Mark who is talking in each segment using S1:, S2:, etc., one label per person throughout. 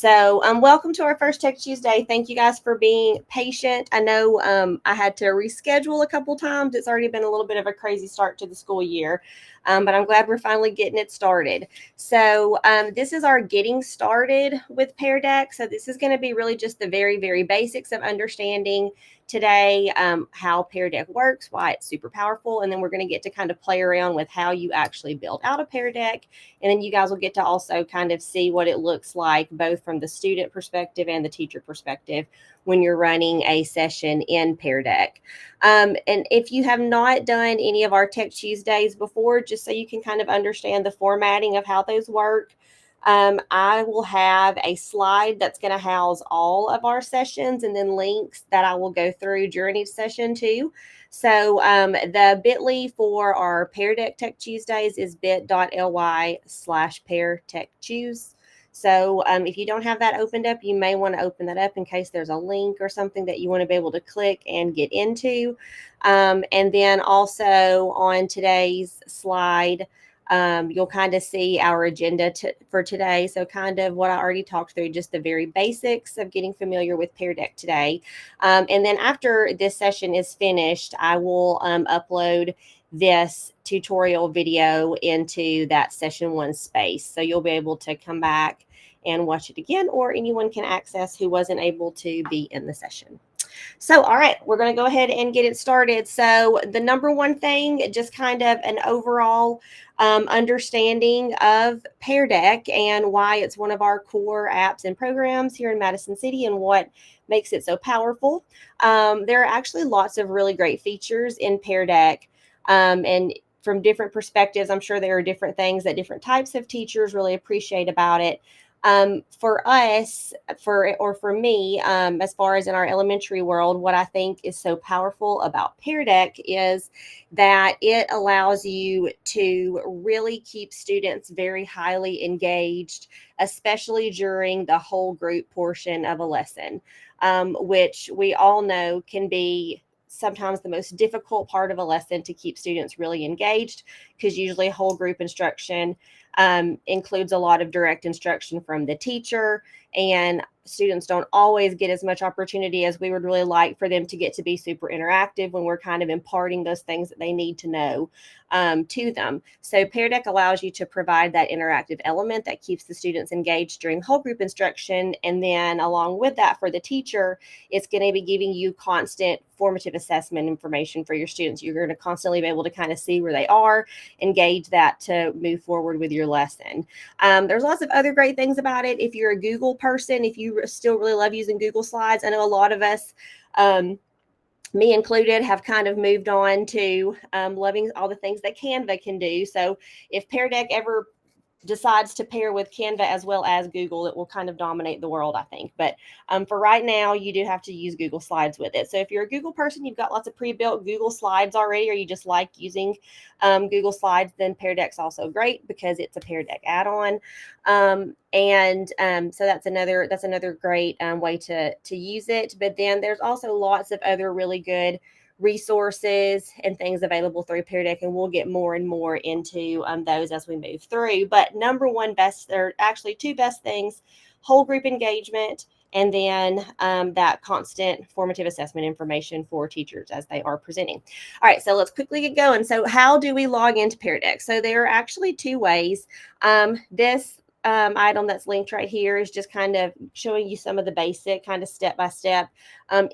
S1: So, welcome to our first Tech Tuesday. Thank you guys for being patient. I know I had to reschedule a couple times. It's already been a little bit of a crazy start to the school year, but I'm glad we're finally getting it started. So, this is our getting started with Pear Deck. So, this is going to be really just the very, very basics of understanding today how Pear Deck works, why it's super powerful, and then we're going to get to kind of play around with how you actually build out a Pear Deck. And then you guys will get to also kind of see what it looks like both from the student perspective and the teacher perspective when you're running a session in Pear Deck. And if you have not done any of our Tech Tuesdays before, just so you can kind of understand the formatting of how those work, I will have a slide that's going to house all of our sessions and then links that I will go through during each session too. So the bit.ly for our Pear Deck Tech Tuesdays is bit.ly/Pear Tech Tues. So if you don't have that opened up, you may want to open that up in case there's a link or something that you want to be able to click and get into. And then also on today's slide, you'll kind of see our agenda for today. So kind of what I already talked through, just the very basics of getting familiar with Pear Deck today. And then after this session is finished, I will upload this tutorial video into that session 1 space. So you'll be able to come back and watch it again, or anyone can access who wasn't able to be in the session. So, all right, we're going to go ahead and get it started. So the number one thing, just kind of an overall understanding of Pear Deck and why it's one of our core apps and programs here in Madison City and what makes it so powerful. There are actually lots of really great features in Pear Deck. And from different perspectives, I'm sure there are different things that different types of teachers really appreciate about it. For us, for me, as far as in our elementary world, what I think is so powerful about Pear Deck is that it allows you to really keep students very highly engaged, especially during the whole group portion of a lesson, which we all know can be sometimes the most difficult part of a lesson to keep students really engaged, because usually whole group instruction includes a lot of direct instruction from the teacher, and students don't always get as much opportunity as we would really like for them to get to be super interactive when we're kind of imparting those things that they need to know to them. So Pear Deck allows you to provide that interactive element that keeps the students engaged during whole group instruction. And then along with that, for the teacher, it's going to be giving you constant formative assessment information for your students. You're going to constantly be able to kind of see where they are, engage that to move forward with your lesson. There's lots of other great things about it. If you're a Google person, if you still really love using Google Slides, I know a lot of us, me included, have kind of moved on to loving all the things that Canva can do. So if Pear Deck ever decides to pair with Canva as well as Google, it will kind of dominate the world, I think. But for right now, you do have to use Google Slides with it. So if you're a Google person, you've got lots of pre-built Google Slides already, or you just like using Google Slides, then Pear Deck's also great because it's a Pear Deck add-on. So that's another great way to use it. But then there's also lots of other really good resources and things available through Pear Deck, and we'll get more and more into those as we move through. But number one best, there are actually two best things: whole group engagement, and then that constant formative assessment information for teachers as they are presenting. All right, so let's quickly get going. So how do we log into Pear Deck? So there are actually two ways. This item that's linked right here is just kind of showing you some of the basic kind of step-by-step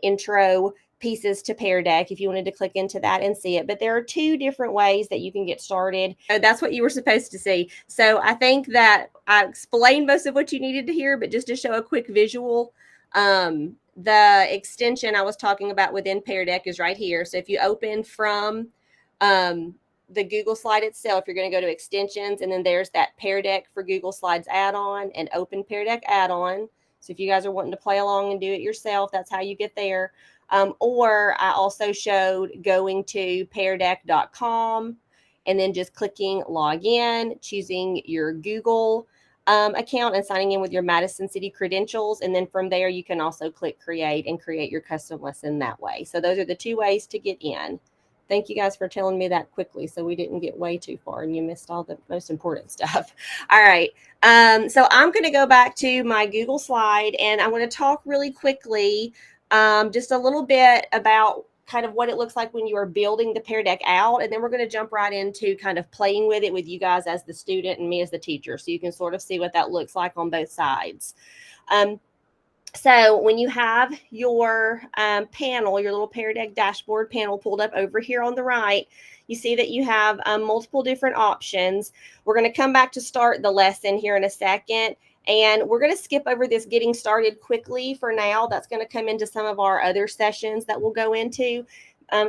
S1: intro pieces to Pear Deck if you wanted to click into that and see it. But there are two different ways that you can get started. So that's what you were supposed to see. So I think that I explained most of what you needed to hear, but just to show a quick visual, the extension I was talking about within Pear Deck is right here. So if you open from the Google slide itself, you're going to go to extensions, and then there's that Pear Deck for Google Slides add-on and open Pear Deck add-on. So if you guys are wanting to play along and do it yourself, that's how you get there. Or I also showed going to peardeck.com and then just clicking log in, choosing your Google account and signing in with your Madison City credentials. And then from there, you can also click create and create your custom lesson that way. So those are the two ways to get in. Thank you guys for telling me that quickly so we didn't get way too far and you missed all the most important stuff. All right. So I'm going to go back to my Google slide and I'm going to talk really quickly just a little bit about kind of what it looks like when you are building the Pear Deck out. And then we're going to jump right into kind of playing with it with you guys as the student and me as the teacher. So you can sort of see what that looks like on both sides. So when you have your panel, your little Pear Deck dashboard panel pulled up over here on the right, you see that you have multiple different options. We're going to come back to start the lesson here in a second. And we're going to skip over this getting started quickly for now. That's going to come into some of our other sessions that we'll go into.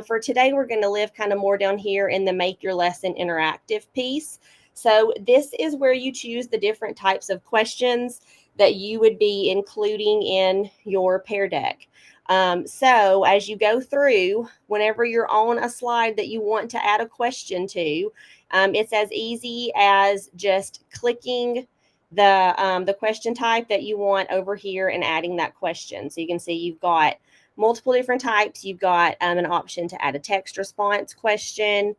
S1: For today, we're going to live kind of more down here in the make your lesson interactive piece. So this is where you choose the different types of questions that you would be including in your Pear Deck. So as you go through, whenever you're on a slide that you want to add a question to, it's as easy as just clicking the question type that you want over here and adding that question. So you can see you've got multiple different types. You've got an option to add a text response question.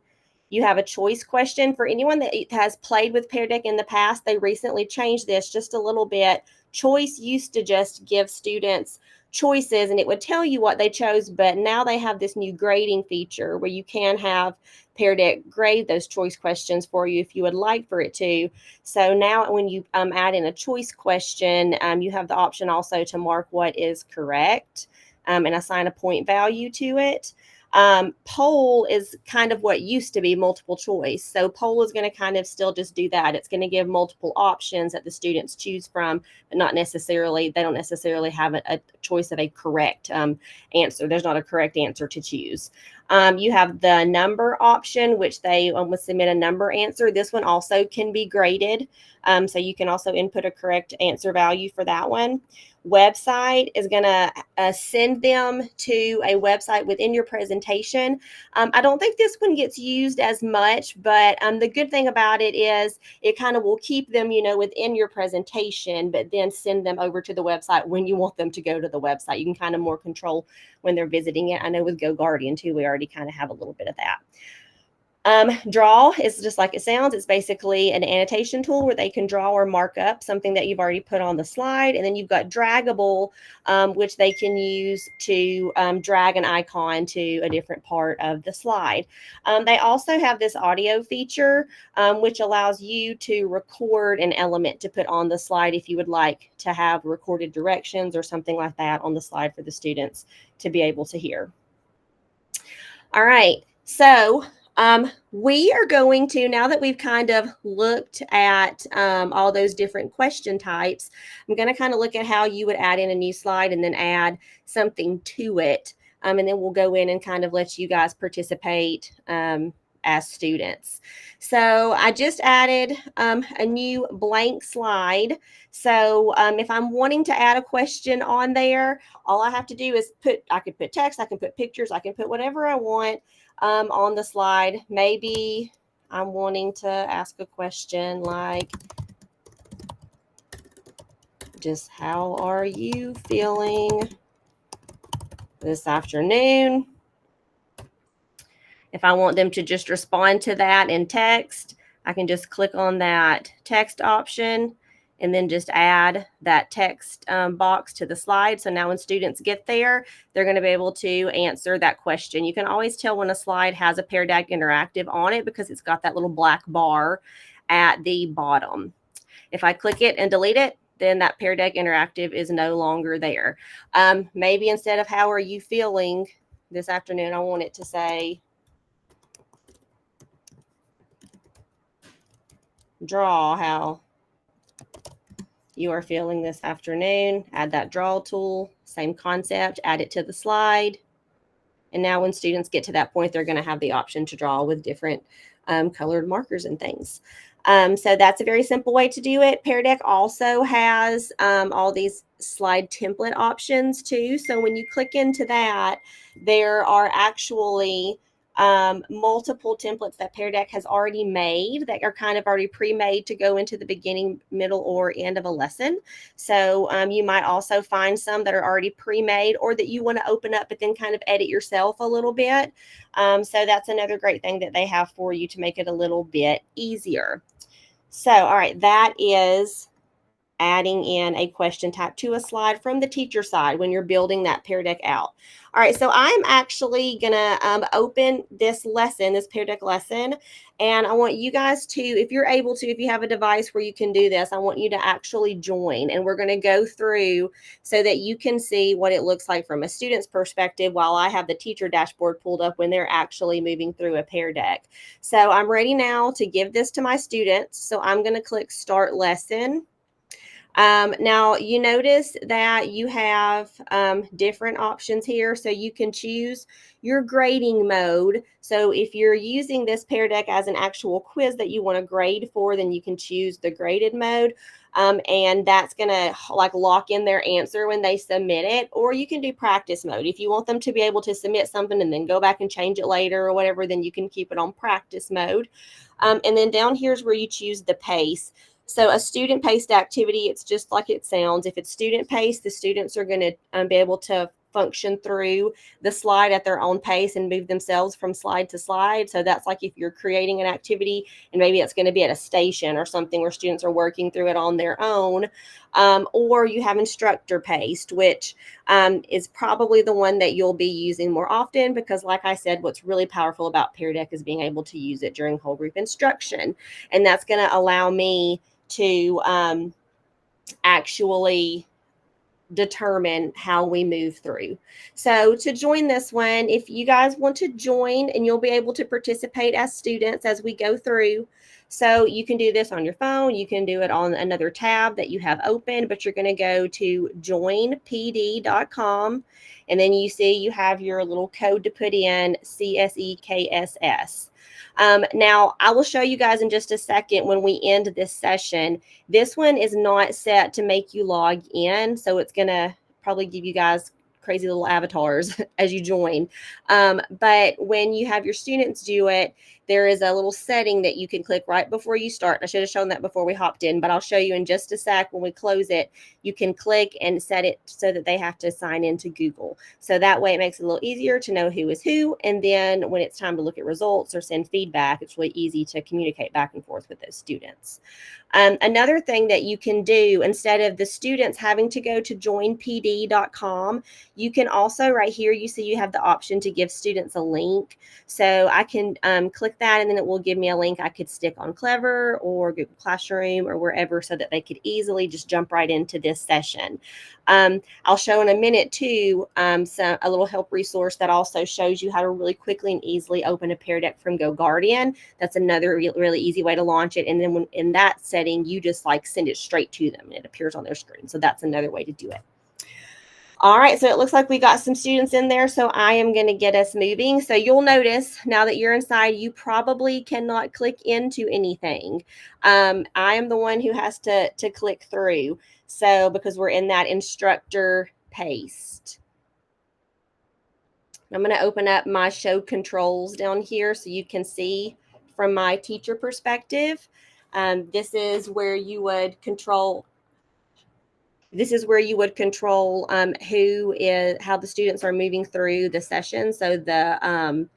S1: You have a choice question. For anyone that has played with Pear Deck in the past, they recently changed this just a little bit. Choice used to just give students choices and it would tell you what they chose, but now they have this new grading feature where you can have Pear Deck grade those choice questions for you if you would like for it to. So now when you add in a choice question, you have the option also to mark what is correct and assign a point value to it. Poll is kind of what used to be multiple choice. So poll is going to kind of still just do that. It's going to give multiple options that the students choose from, but not necessarily, they don't necessarily have a choice of a correct answer. There's not a correct answer to choose. You have the number option, which they would submit a number answer. This one also can be graded. So you can also input a correct answer value for that one. Website is going to send them to a website within your presentation. I don't think this one gets used as much, but the good thing about it is it kind of will keep them, within your presentation, but then send them over to the website when you want them to go to the website. You can kind of more control when they're visiting it. I know with GoGuardian too, we already kind of have a little bit of that. Draw is just like it sounds. It's basically an annotation tool where they can draw or mark up something that you've already put on the slide. And then you've got draggable, which they can use to drag an icon to a different part of the slide. They also have this audio feature, which allows you to record an element to put on the slide if you would like to have recorded directions or something like that on the slide for the students to be able to hear. All right, so we are going to, now that we've kind of looked at all those different question types, I'm going to kind of look at how you would add in a new slide and then add something to it. And then we'll go in and kind of let you guys participate as students. So I just added a new blank slide. So if I'm wanting to add a question on there, all I have to do is I could put text, I can put pictures, I can put whatever I want on the slide. Maybe I'm wanting to ask a question like, just how are you feeling this afternoon? If I want them to just respond to that in text, I can just click on that text option and then just add that text box to the slide. So now when students get there, they're going to be able to answer that question. You can always tell when a slide has a Pear Deck Interactive on it because it's got that little black bar at the bottom. If I click it and delete it, then that Pear Deck Interactive is no longer there. Maybe instead of how are you feeling this afternoon, I want it to say, draw how you are feeling this afternoon. Add that draw tool, same concept, add it to the slide. And now when students get to that point, they're going to have the option to draw with different colored markers and things. So that's a very simple way to do it. Pear Deck also has all these slide template options too. So when you click into that, there are actually multiple templates that Pear Deck has already made that are kind of already pre-made to go into the beginning, middle, or end of a lesson. So you might also find some that are already pre-made or that you want to open up but then kind of edit yourself a little bit. So that's another great thing that they have for you to make it a little bit easier. So, all right, that is adding in a question type to a slide from the teacher side when you're building that Pear Deck out. All right, so I'm actually gonna open this lesson, this Pear Deck lesson, and I want you guys to, if you're able to, if you have a device where you can do this, I want you to actually join, and we're gonna go through so that you can see what it looks like from a student's perspective while I have the teacher dashboard pulled up when they're actually moving through a Pear Deck. So I'm ready now to give this to my students. So I'm gonna click Start Lesson. Now you notice that you have different options here, so you can choose your grading mode. So if you're using this Pear Deck as an actual quiz that you want to grade for, then you can choose the graded mode. And that's going to like lock in their answer when they submit it. Or you can do practice mode. If you want them to be able to submit something and then go back and change it later or whatever, then you can keep it on practice mode. And then down here is where you choose the pace. So a student-paced activity, it's just like it sounds. If it's student-paced, the students are going to be able to function through the slide at their own pace and move themselves from slide to slide. So that's like if you're creating an activity and maybe it's going to be at a station or something where students are working through it on their own. Or you have instructor paced, which is probably the one that you'll be using more often because, like I said, what's really powerful about Pear Deck is being able to use it during whole group instruction. And that's going to allow me to actually determine how we move through. So to join this one, if you guys want to join, and you'll be able to participate as students as we go through. So you can do this on your phone, you can do it on another tab that you have open, but you're going to go to joinpd.com, and then you see you have your little code to put in, CSEKSS. Now, I will show you guys in just a second when we end this session. This one is not set to make you log in, so it's going to probably give you guys crazy little avatars as you join. But when you have your students do it, there is a little setting that you can click right before you start. I should have shown that before we hopped in, but I'll show you in just a sec. When we close it, you can click and set it so that they have to sign into Google. So that way it makes it a little easier to know who is who. And then when it's time to look at results or send feedback, it's really easy to communicate back and forth with those students. Another thing that you can do, instead of the students having to go to joinpd.com, you can also, right here, you see you have the option to give students a link. So I can click that, and then it will give me a link I could stick on Clever or Google Classroom or wherever so that they could easily just jump right into this session. I'll show in a minute too a little help resource that also shows you how to really quickly and easily open a Pear Deck from GoGuardian. That's another really easy way to launch it. And then when in that setting, you just like send it straight to them and it appears on their screen. So that's another way to do it. All right, so it looks like we got some students in there, so I am going to get us moving. So you'll notice now that you're inside, you probably cannot click into anything. I am the one who has to click through, so because we're in that instructor paste. I'm going to open up my show controls down here so you can see from my teacher perspective. This is where you would control how the students are moving through the session, so the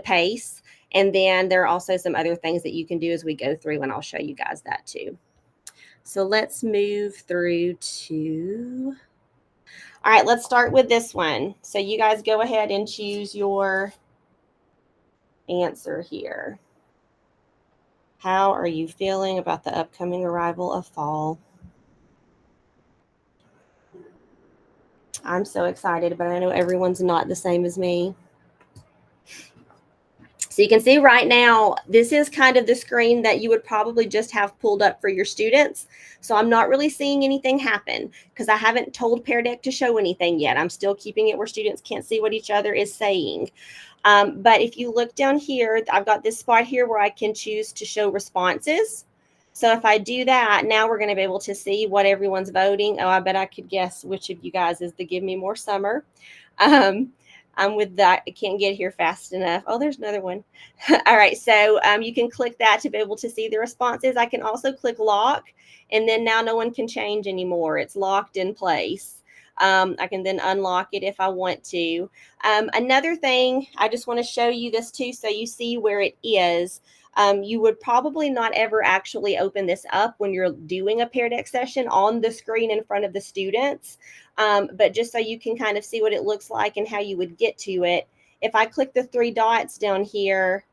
S1: pace. And then there are also some other things that you can do as we go through, and I'll show you guys that too. So let's move through to, all right, let's start with this one. So you guys go ahead and choose your answer here. How are you feeling about the upcoming arrival of fall? I'm so excited, but I know everyone's not the same as me. So you can see right now, this is kind of the screen that you would probably just have pulled up for your students. So I'm not really seeing anything happen because I haven't told Pear Deck to show anything yet. I'm still keeping it where students can't see what each other is saying. But if you look down here, I've got this spot here where I can choose to show responses. So if I do that, now we're going to be able to see what everyone's voting. Oh, I bet I could guess which of you guys is the Give Me More Summer. I'm with that. I can't get here fast enough. Oh, there's another one. All right, so you can click that to be able to see the responses. I can also click lock, and then now no one can change anymore. It's locked in place. I can then unlock it if I want to. Another thing, I just want to show you this too, so you see where it is. You would probably not ever actually open this up when you're doing a Pear Deck session on the screen in front of the students. But just so you can kind of see what it looks like and how you would get to it, if I click the three dots down here,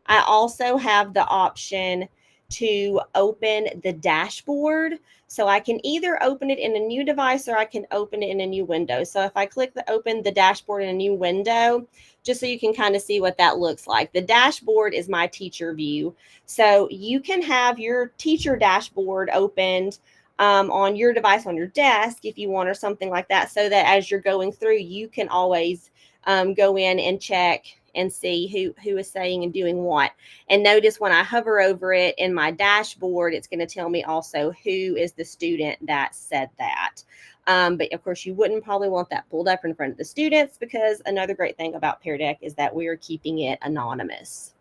S1: I also have the option to open the dashboard. So I can either open it in a new device or I can open it in a new window. So if I click the open the dashboard in a new window, just so you can kind of see what that looks like. The dashboard is my teacher view. So you can have your teacher dashboard opened on your device on your desk if you want, or something like that, so that as you're going through, you can always go in and check and see who is saying and doing what. And notice when I hover over it in my dashboard, it's going to tell me also who is the student that said that. But of course, you wouldn't probably want that pulled up in front of the students, because another great thing about Pear Deck is that we are keeping it anonymous.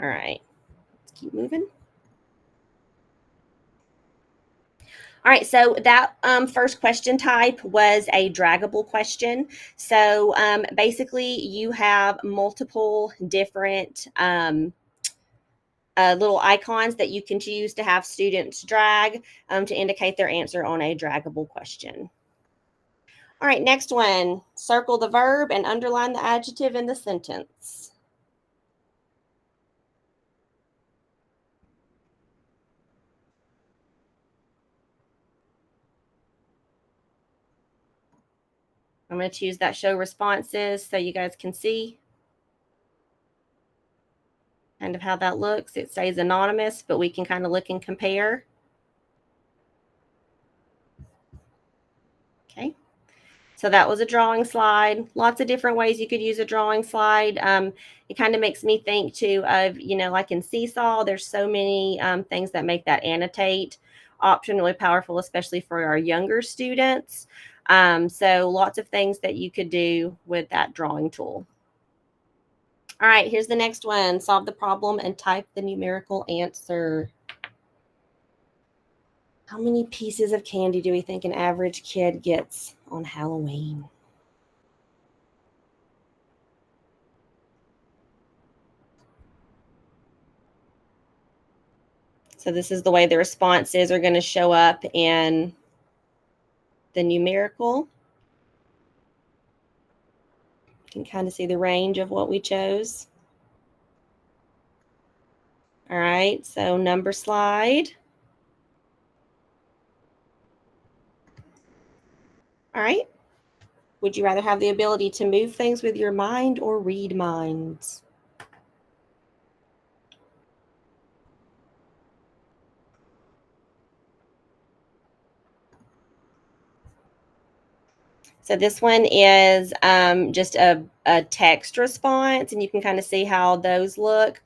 S1: All right, let's keep moving. All right, so that first question type was a draggable question. So basically, you have multiple different little icons that you can choose to have students drag to indicate their answer on a draggable question. All right, next one. Circle the verb and underline the adjective in the sentence. I'm going to choose that show responses so you guys can see kind of how that looks. It stays anonymous, but we can kind of look and compare. Okay. So that was a drawing slide. Lots of different ways you could use a drawing slide. It kind of makes me think too of, like in Seesaw, there's so many things that make that annotate option really powerful, especially for our younger students. So lots of things that you could do with that drawing tool. All right, here's the next one. Solve the problem and type the numerical answer. How many pieces of candy do we think an average kid gets on Halloween? So this is the way the responses are going to show up in the numerical. You can kind of see the range of what we chose. All right, so number slide. All right. Would you rather have the ability to move things with your mind or read minds? So this one is just a text response, and you can kind of see how those look.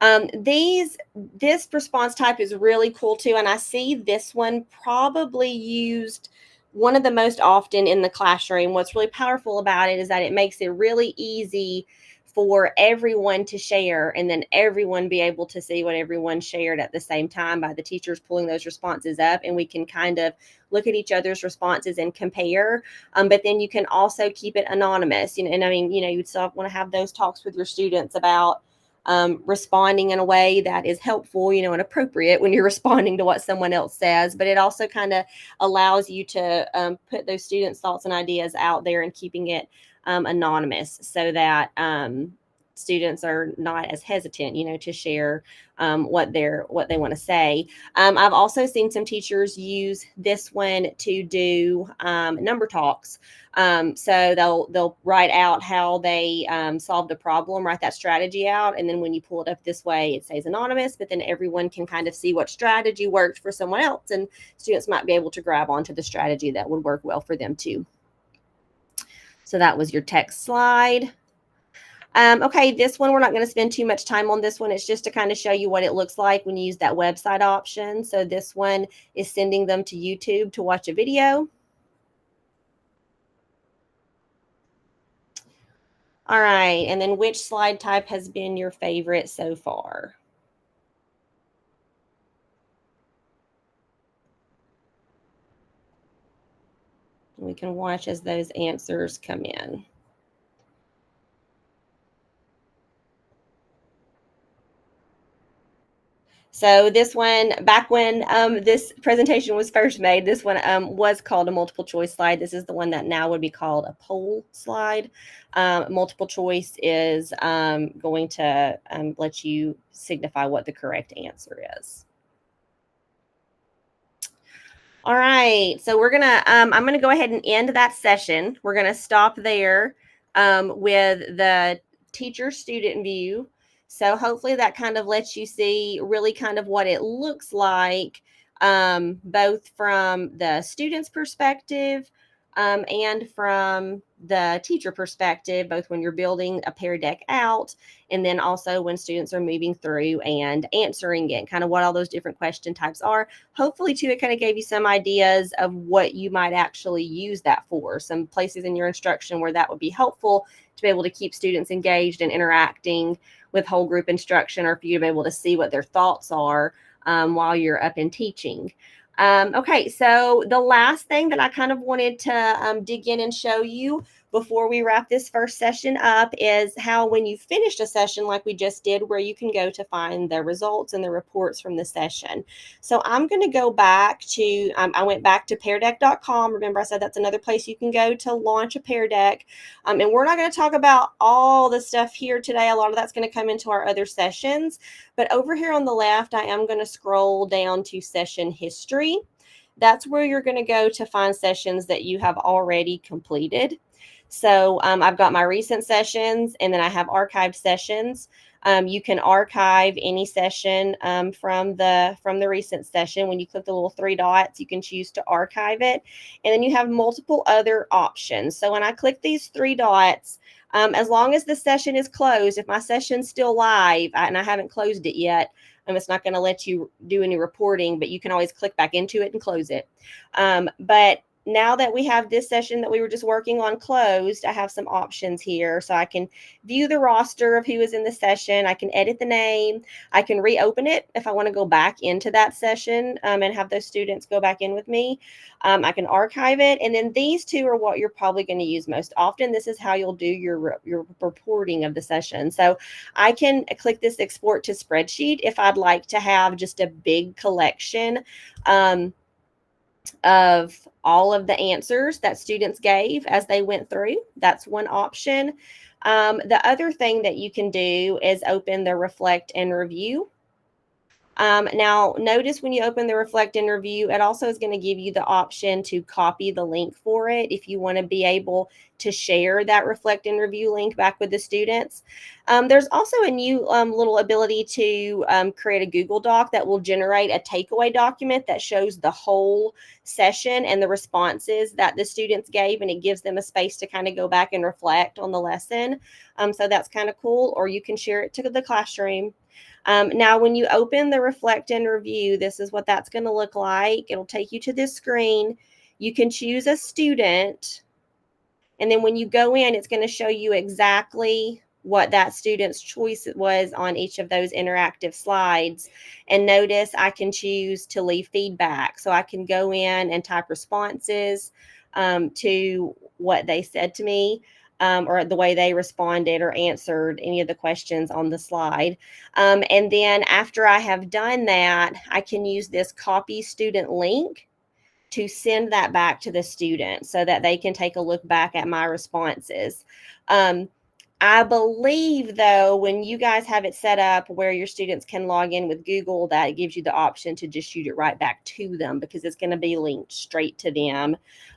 S1: This response type is really cool too, and I see this one probably used one of the most often in the classroom. What's really powerful about it is that it makes it really easy for everyone to share, and then everyone be able to see what everyone shared at the same time by the teachers pulling those responses up, and we can kind of look at each other's responses and compare. But then you can also keep it anonymous, and I mean, you'd still want to have those talks with your students about responding in a way that is helpful, and appropriate when you're responding to what someone else says. But it also kind of allows you to put those students' thoughts and ideas out there and keeping it anonymous, so that students are not as hesitant, to share what they want to say. I've also seen some teachers use this one to do number talks. So they'll write out how they solved the problem, write that strategy out, and then when you pull it up this way, it stays anonymous. But then everyone can kind of see what strategy worked for someone else, and students might be able to grab onto the strategy that would work well for them too. So that was your text slide. Okay, this one, we're not going to spend too much time on this one. It's just to kind of show you what it looks like when you use that website option. So this one is sending them to YouTube to watch a video. All right, and then which slide type has been your favorite so far? We can watch as those answers come in. So this one, back when this presentation was first made, this one was called a multiple choice slide. This is the one that now would be called a poll slide. Multiple choice is going to let you signify what the correct answer is. All right, so I'm gonna go ahead and end that session. We're gonna stop there with the teacher student view. So hopefully that kind of lets you see really kind of what it looks like, both from the student's perspective and from the teacher perspective, both when you're building a Pear Deck out and then also when students are moving through and answering it, kind of what all those different question types are. Hopefully too, it kind of gave you some ideas of what you might actually use that for, some places in your instruction where that would be helpful to be able to keep students engaged and interacting with whole group instruction, or for you to be able to see what their thoughts are while you're up and teaching. Okay, so the last thing that I kind of wanted to dig in and show you before we wrap this first session up is how, when you finished a session like we just did, where you can go to find the results and the reports from the session. So I'm going to go back to, I went back to peardeck.com. Remember, I said that's another place you can go to launch a Pear Deck. And we're not going to talk about all the stuff here today. A lot of that's going to come into our other sessions. But over here on the left, I am going to scroll down to session history. That's where you're going to go to find sessions that you have already completed. So I've got my recent sessions, and then I have archived sessions. You can archive any session from the recent session. When you click the little three dots, you can choose to archive it, and then you have multiple other options. So when I click these three dots, as long as the session is closed, if my session's still live and I haven't closed it yet, it's not going to let you do any reporting, but you can always click back into it and close it. But now that we have this session that we were just working on closed, I have some options here. So I can view the roster of who is in the session. I can edit the name. I can reopen it if I want to go back into that session and have those students go back in with me. I can archive it. And then these two are what you're probably going to use most often. This is how you'll do your reporting of the session. So I can click this export to spreadsheet if I'd like to have just a big collection of all of the answers that students gave as they went through. That's one option. The other thing that you can do is open the reflect and review. Now, notice when you open the reflect and review, it also is going to give you the option to copy the link for it if you want to be able to share that reflect and review link back with the students. There's also a new little ability to create a Google Doc that will generate a takeaway document that shows the whole session and the responses that the students gave, and it gives them a space to kind of go back and reflect on the lesson. So that's kind of cool, or you can share it to the classroom. Now, when you open the reflect and review, this is what that's going to look like. It'll take you to this screen. You can choose a student. And then when you go in, it's going to show you exactly what that student's choice was on each of those interactive slides. And notice I can choose to leave feedback. So I can go in and type responses to what they said to me. Or the way they responded or answered any of the questions on the slide. And then after I have done that, I can use this copy student link to send that back to the student so that they can take a look back at my responses. I believe, though, when you guys have it set up where your students can log in with Google, that gives you the option to just shoot it right back to them, because it's going to be linked straight to them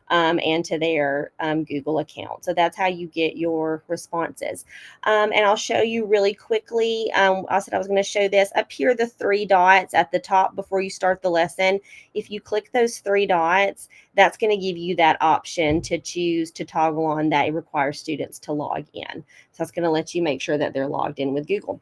S1: and to their Google account. So that's how you get your responses. And I'll show you really quickly. I said I was going to show this up here, the three dots at the top before you start the lesson. If you click those three dots, that's going to give you that option to choose to toggle on that it requires students to log in. So that's going to let you make sure that they're logged in with Google.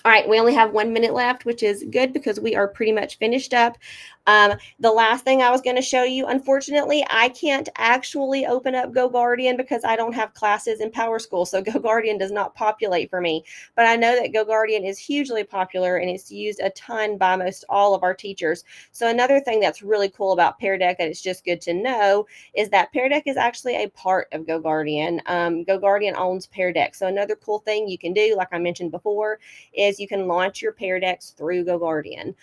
S1: All right, we only have 1 minute left, which is good because we are pretty much finished up. The last thing I was going to show you, unfortunately, I can't actually open up GoGuardian because I don't have classes in Power School. So GoGuardian does not populate for me. But I know that GoGuardian is hugely popular and it's used a ton by most all of our teachers. So another thing that's really cool about Pear Deck that it's just good to know is that Pear Deck is actually a part of GoGuardian. GoGuardian owns Pear Deck. So another cool thing you can do, like I mentioned before, is you can launch your Pear Decks through GoGuardian.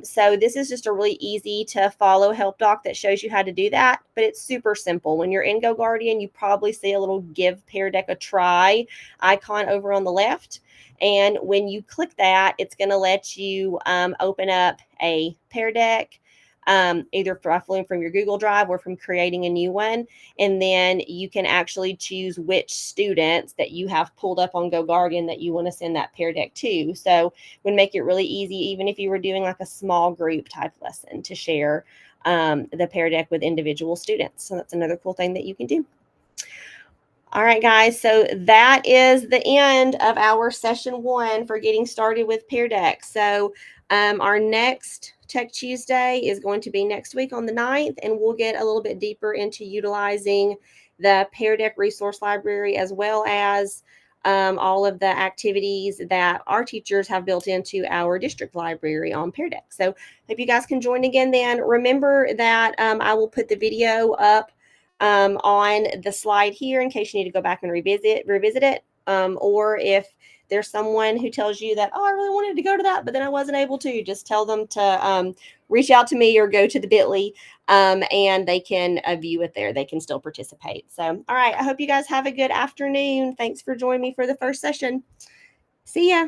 S1: So this is just a really easy to follow help doc that shows you how to do that, but it's super simple. When you're in GoGuardian, you probably see a little give Pear Deck a try icon over on the left. And when you click that, it's going to let you open up a Pear Deck, either from your Google Drive or from creating a new one. And then you can actually choose which students that you have pulled up on GoGuardian that you want to send that Pear Deck to. So would make it really easy, even if you were doing like a small group type lesson, to share the Pear Deck with individual students. So that's another cool thing that you can do. All right, guys. So that is the end of our session 1 for getting started with Pear Deck. So our next Tech Tuesday is going to be next week on the 9th, and we'll get a little bit deeper into utilizing the Pear Deck resource library as well as all of the activities that our teachers have built into our district library on Pear Deck. So hope you guys can join again then. Remember that I will put the video up on the slide here in case you need to go back and revisit it. Or if there's someone who tells you that, oh, I really wanted to go to that, but then I wasn't able to, just tell them to reach out to me or go to the bit.ly and they can view it there. They can still participate. So, all right. I hope you guys have a good afternoon. Thanks for joining me for the first session. See ya.